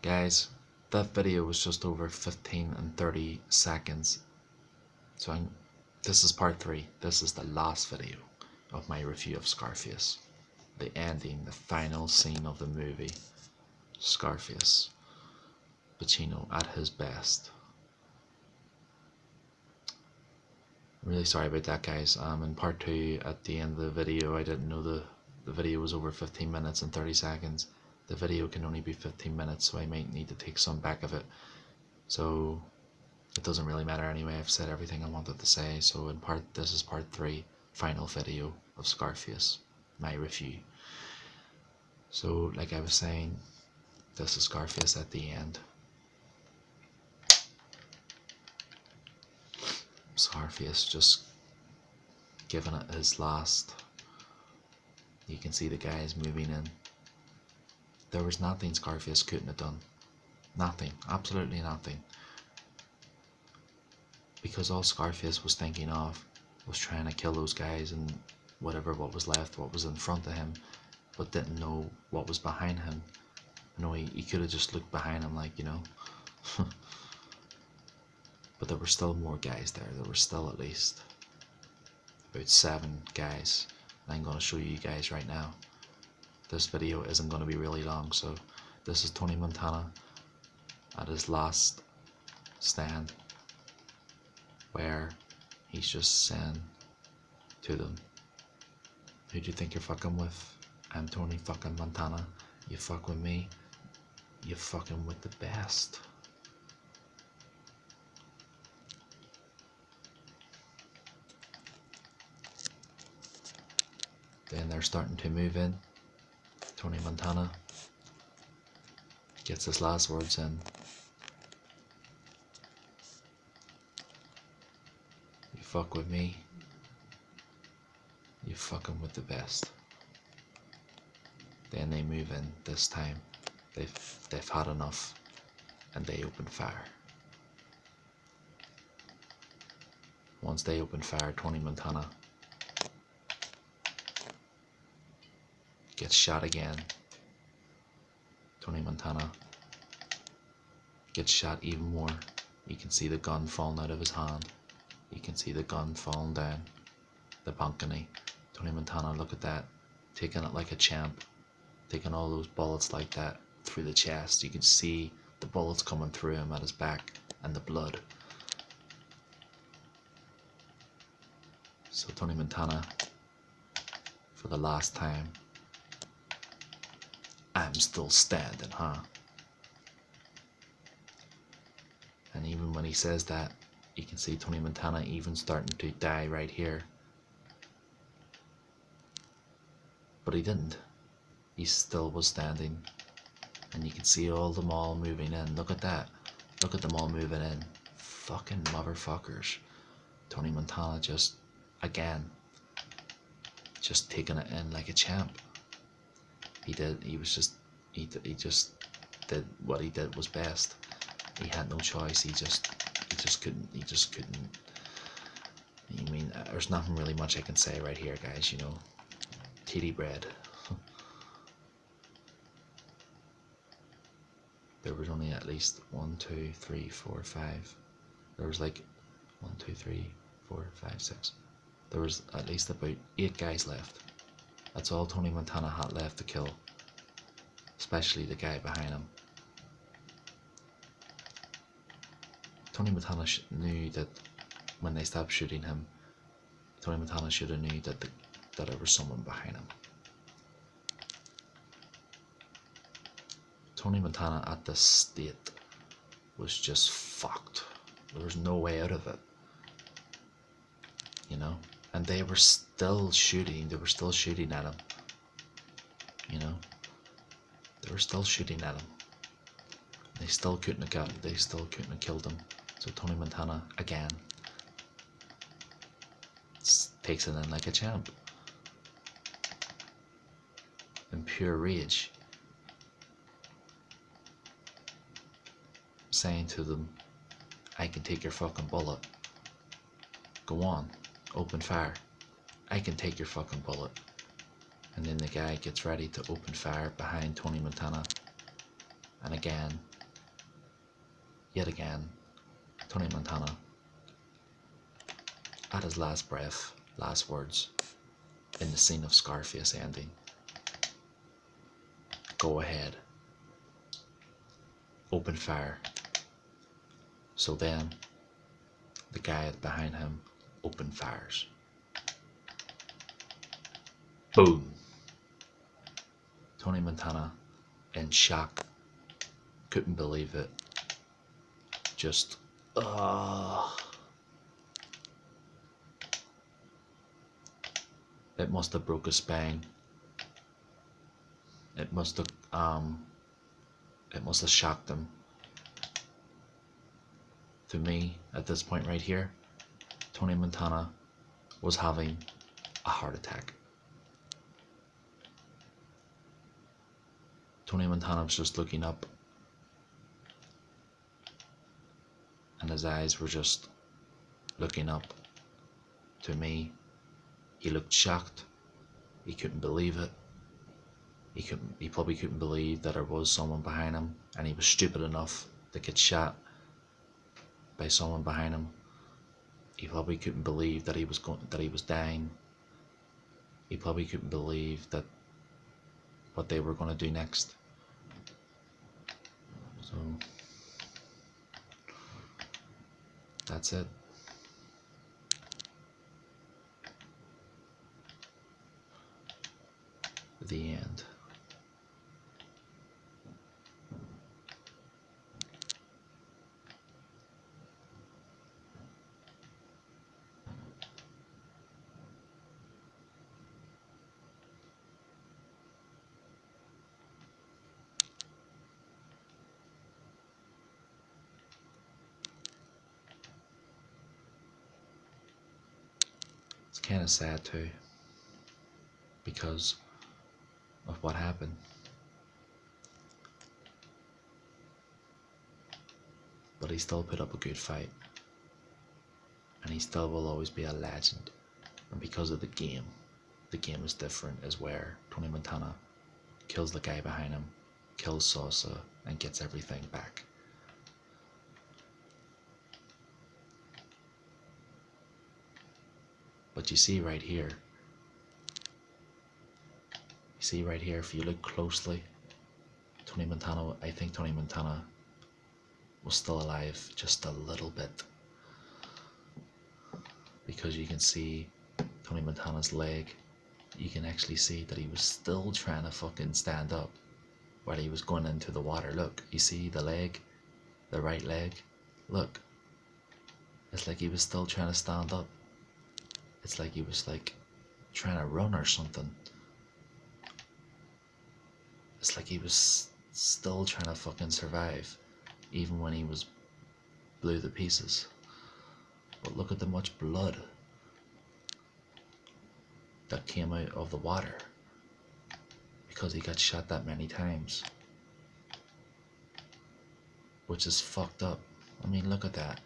Guys, that video was just over 15 and 30 seconds. So this is part 3. This is the last video of my review of Scarface. The ending, the final scene of the movie. Scarface. Pacino at his best. I'm really sorry about that, guys. In part 2, at the end of the video, I didn't know the video was over 15 minutes and 30 seconds. The video can only be 15 minutes, so I might need to take some back of it. So it doesn't really matter anyway. I've said everything I wanted to say. So this is part 3, final video of Scarface, my review. So like I was saying, this is Scarface at the end. Scarface just giving it his last. You can see the guys moving in. There was nothing Scarface couldn't have done. Nothing. Absolutely nothing. Because all Scarface was thinking of was trying to kill those guys and what was left, what was in front of him, but didn't know what was behind him. You know, he could have just looked behind him, like, you know. But there were still more guys there. There were still at least about 7 guys. I'm going to show you guys right now. This video isn't going to be really long, so this is Tony Montana at his last stand, where he's just saying to them, who do you think you're fucking with? I'm Tony fucking Montana. You fuck with me, you fucking with the best. Then they're starting to move in. Tony Montana gets his last words in. You fuck with me, you fucking with the best. Then they move in this time. They've had enough, and they open fire. Once they open fire, Tony Montana gets shot again. Tony Montana gets shot even more. You can see the gun falling out of his hand. You can see the gun falling down the balcony. Tony Montana, look at that, taking it like a champ, taking all those bullets like that through the chest. You can see the bullets coming through him at his back and the blood. So Tony Montana, for the last time, I'm still standing, huh? And even when he says that, you can see Tony Montana even starting to die right here. But he didn't. He still was standing. And you can see all them all moving in. Look at that. Look at them all moving in. Fucking motherfuckers. Tony Montana just, again, just taking it in like a champ. He just did what he did was best. He had no choice. He just couldn't. I mean, there's nothing really much I can say right here, guys, you know. Titty bread. There was only at least 1, 2, 3, 4, 5. There was like 1, 2, 3, 4, 5, 6. There was at least about 8 guys left. That's all Tony Montana had left to kill. Especially the guy behind him. Tony Montana knew that when they stopped shooting him, Tony Montana should have knew that there was someone behind him. Tony Montana at this state was just fucked. There was no way out of it. You know? And they were still shooting. They were still shooting at him. You know? They were still shooting at him. They still couldn't have killed him. So Tony Montana, again, takes it in like a champ. In pure rage. Saying to them, I can take your fucking bullet. Go on, open fire. I can take your fucking bullet. And then the guy gets ready to open fire behind Tony Montana. And again, Yet again, Tony Montana, at his last breath, last words, in the scene of Scarface ending. Go ahead. Open fire. So then, the guy behind him open fires. Boom. Tony Montana, in shock, couldn't believe it. Just, it must have broke his spine. It must have shocked him. To me, at this point right here, Tony Montana was having a heart attack. Tony Montana was just looking up, and his eyes were just looking up. To me, he looked shocked. He couldn't believe it. He probably couldn't believe that there was someone behind him, and he was stupid enough to get shot by someone behind him. He probably couldn't believe that he was dying. He probably couldn't believe that what they were going to do next. So that's it. The end. It's kind of sad too, because of what happened. But he still put up a good fight, and he still will always be a legend. And because of the game is different, is where Tony Montana kills the guy behind him, kills Sosa, and gets everything back. But you see right here, if you look closely, I think Tony Montana was still alive just a little bit. Because you can see Tony Montana's leg, you can actually see that he was still trying to fucking stand up while he was going into the water. Look, you see the leg, the right leg? Look, it's like he was still trying to stand up. It's like he was like trying to run or something. It's like he was still trying to fucking survive, even when he was blew to pieces. But look at the much blood that came out of the water because he got shot that many times, which is fucked up. I mean, look at that.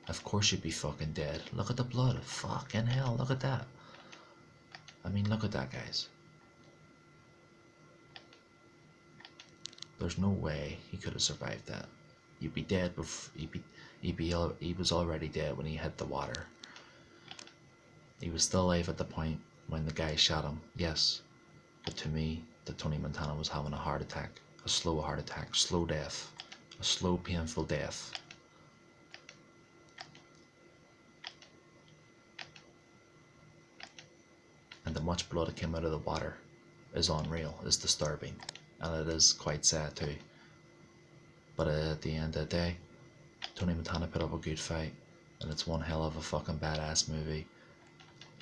Of course you'd be fucking dead. Look at the blood. Fucking hell, look at that. I mean, look at that, guys. There's no way he could have survived that. You'd be dead before he was already dead when he hit the water. He was still alive at the point when the guy shot him, yes. But to me, that Tony Montana was having a heart attack. A slow heart attack, slow death. A slow, painful death. And the much blood that came out of the water is unreal, is disturbing. And it is quite sad too. But at the end of the day, Tony Montana put up a good fight, and it's one hell of a fucking badass movie.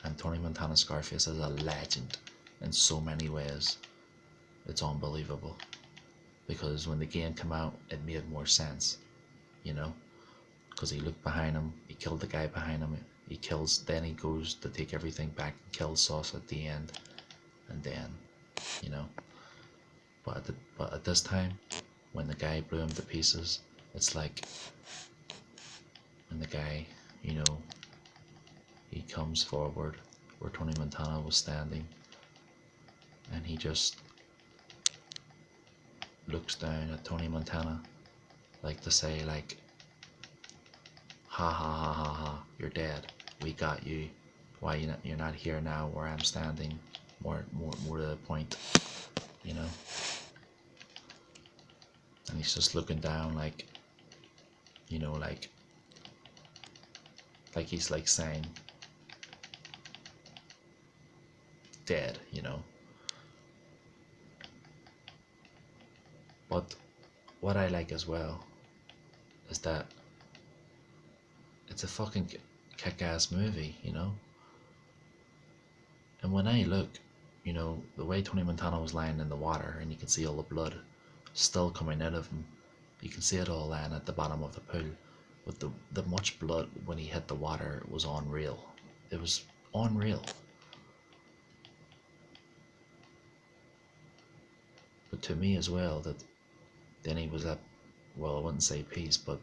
And Tony Montana Scarface is a legend in so many ways. It's unbelievable. Because when the game came out, it made more sense, you know? Because he looked behind him, he killed the guy behind him, then he goes to take everything back and kills Sauce at the end, and then, you know. But at this time, when the guy blew him to pieces, it's like when the guy, you know, he comes forward where Tony Montana was standing, and he just looks down at Tony Montana, like to say like, ha ha ha ha ha, you're dead. We got you. Why you're not here now where I'm standing? More to the point, you know. And he's just looking down like, you know, like he's like saying, dead, you know. But what I like as well is that it's a fucking kick-ass movie, you know. And when I look, you know, the way Tony Montana was lying in the water and you can see all the blood still coming out of him, you can see it all lying at the bottom of the pool. But the much blood when he hit the water was unreal. It was unreal. But to me as well, that then he was at, well, I wouldn't say peace, but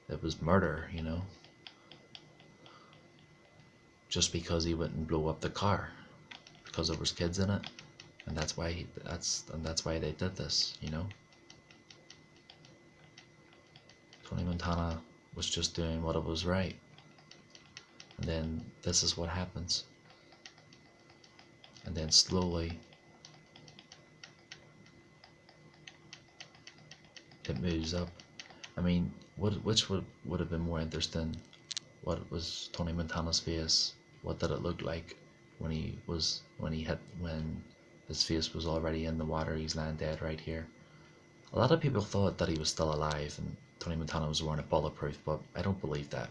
it was murder, you know. Just because he wouldn't blow up the car, because there was kids in it, and that's why that's why they did this, you know. Tony Montana was just doing what it was right, and then this is what happens, and then slowly it moves up. I mean, which would have been more interesting? What was Tony Montana's face? What did it look like when when his face was already in the water? He's lying dead right here. A lot of people thought that he was still alive and Tony Montana was wearing a bulletproof, but I don't believe that,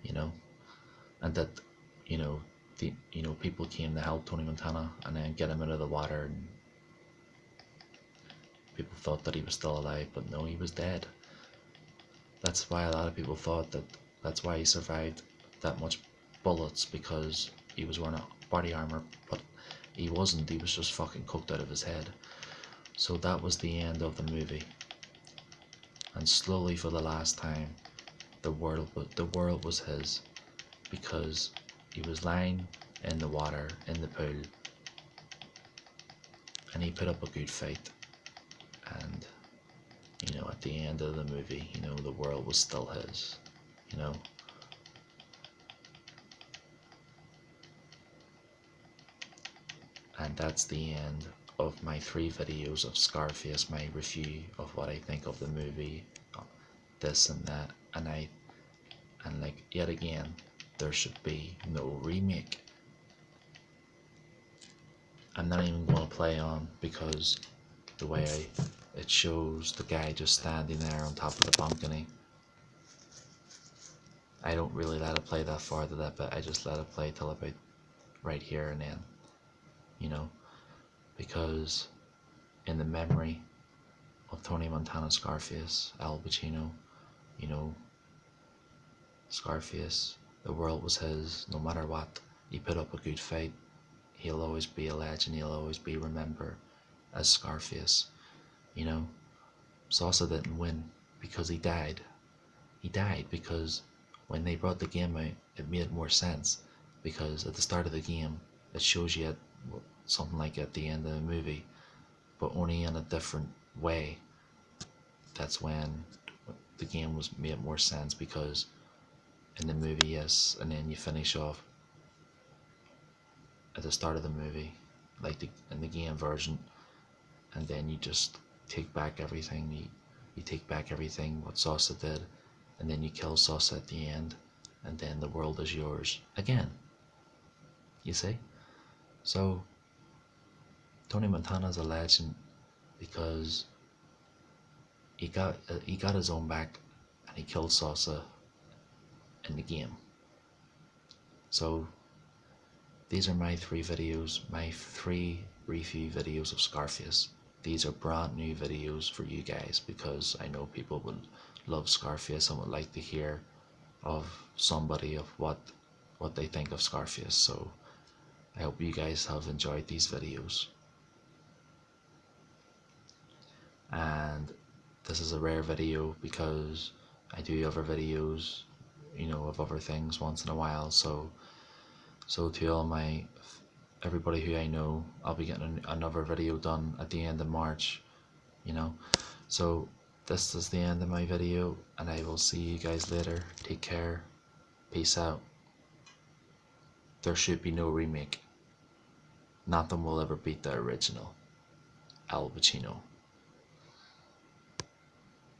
you know, and that, you know, people came to help Tony Montana and then get him out of the water, and people thought that he was still alive, but no, he was dead. That's why a lot of people thought that's why he survived that much bullets, because he was wearing a body armor, but he wasn't. He was just fucking cooked out of his head. So that was the end of the movie. And slowly, for the last time, the world was his, because he was lying in the water in the pool, and he put up a good fight. And you know, at the end of the movie, you know, the world was still his, you know. And that's the end of my 3 videos of Scarface, my review of what I think of the movie, this and that, and like, yet again, there should be no remake. I'm not even going to play on, because the way it shows the guy just standing there on top of the balcony, I don't really let it play that far to that bit. I just let it play till about right here and then, you know, because in the memory of Tony Montana Scarface, Al Pacino, you know, Scarface, the world was his no matter what. He put up a good fight. He'll always be a legend. He'll always be remembered as Scarface, you know. Sosa didn't win because he died. He died because when they brought the game out, it made more sense, because at the start of the game, it shows you at something like at the end of the movie, but only in a different way. That's when the game was made more sense, because in the movie, yes, and then you finish off at the start of the movie, like in the game version, and then you just take back everything. You take back everything what Sosa did, and then you kill Sosa at the end, and then the world is yours again. You see? So Tony Montana's a legend because he got his own back, and he killed Sosa in the game. So these are my 3 videos, my 3 review videos of Scarface. These are brand new videos for you guys, because I know people would love Scarface and would like to hear of somebody of what they think of Scarface. So I hope you guys have enjoyed these videos. And this is a rare video, because I do other videos, you know, of other things once in a while. So to all everybody who I know, I'll be getting another video done at the end of March, you know. So this is the end of my video, and I will see you guys later. Take care. Peace out. There should be no remake. Nothing will ever beat the original. Al Pacino.